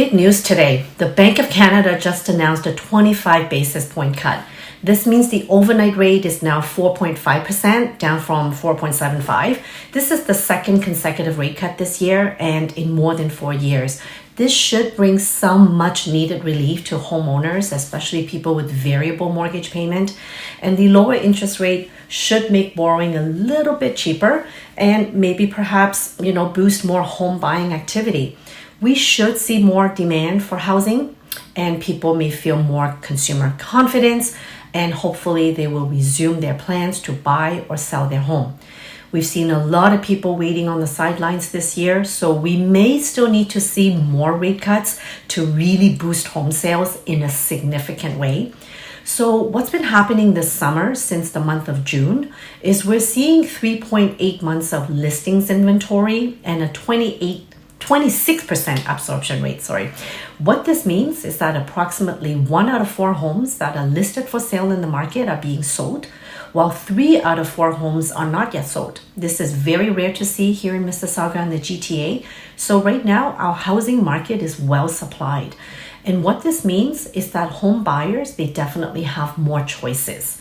Big news today. The Bank of Canada just announced a 25 basis point cut. This means the overnight rate is now 4.5%, down from 4.75. This is the second consecutive rate cut this year and in more than 4 years. This should bring some much needed relief to homeowners, especially people with variable mortgage payment. And the lower interest rate should make borrowing a little bit cheaper and maybe perhaps, boost more home buying activity. We should see more demand for housing and people may feel more consumer confidence, and hopefully they will resume their plans to buy or sell their home. We've seen a lot of people waiting on the sidelines this year, so we may still need to see more rate cuts to really boost home sales in a significant way. So what's been happening this summer since the month of June is we're seeing 3.8 months of listings inventory and a 26% absorption rate. What this means is that approximately 1 out of 4 homes that are listed for sale in the market are being sold, while 3 out of 4 homes are not yet sold. This is very rare to see here in Mississauga and the GTA. So right now, our housing market is well supplied. And what this means is that home buyers, they definitely have more choices.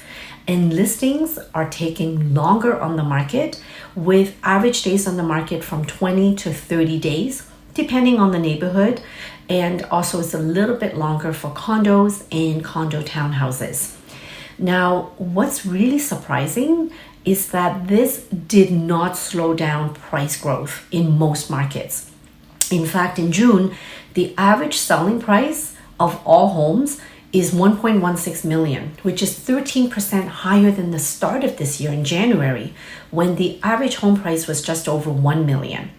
And listings are taking longer on the market, with average days on the market from 20 to 30 days, depending on the neighborhood. And also it's a little bit longer for condos and condo townhouses. Now, what's really surprising is that this did not slow down price growth in most markets. In fact, in June, the average selling price of all homes is 1.16 million, which is 13% higher than the start of this year in January, when the average home price was just over 1 million.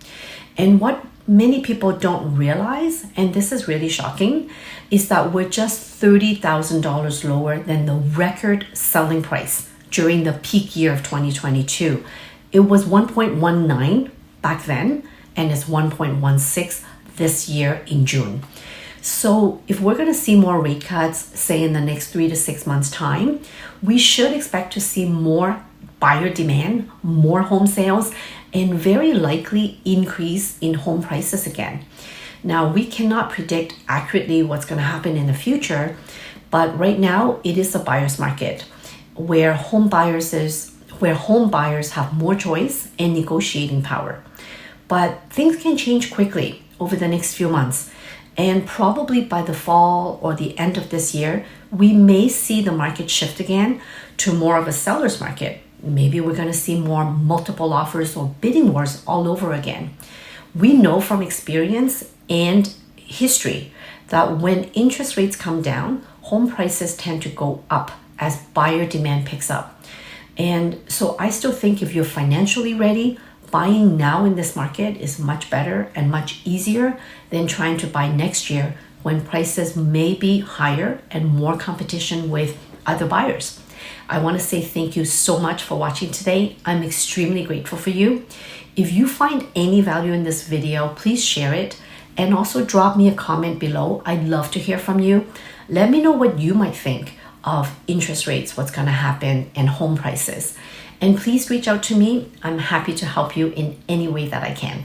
And what many people don't realize, and this is really shocking, is that we're just $30,000 lower than the record selling price during the peak year of 2022. It was 1.19 back then, and it's 1.16 this year in June. So if we're going to see more rate cuts, say in the next 3 to 6 months' time, we should expect to see more buyer demand, more home sales, and very likely increase in home prices again. Now, we cannot predict accurately what's going to happen in the future, but right now it is a buyer's market where home buyers have more choice and negotiating power. But things can change quickly over the next few months. And probably by the fall or the end of this year, we may see the market shift again to more of a seller's market. Maybe we're going to see more multiple offers or bidding wars all over again. We know from experience and history that when interest rates come down, home prices tend to go up as buyer demand picks up. And so I still think if you're financially ready, buying now in this market is much better and much easier than trying to buy next year when prices may be higher and more competition with other buyers. I want to say thank you so much for watching today. I'm extremely grateful for you. If you find any value in this video, please share it and also drop me a comment below. I'd love to hear from you. Let me know what you might think of interest rates, what's going to happen, and home prices. And please reach out to me. I'm happy to help you in any way that I can.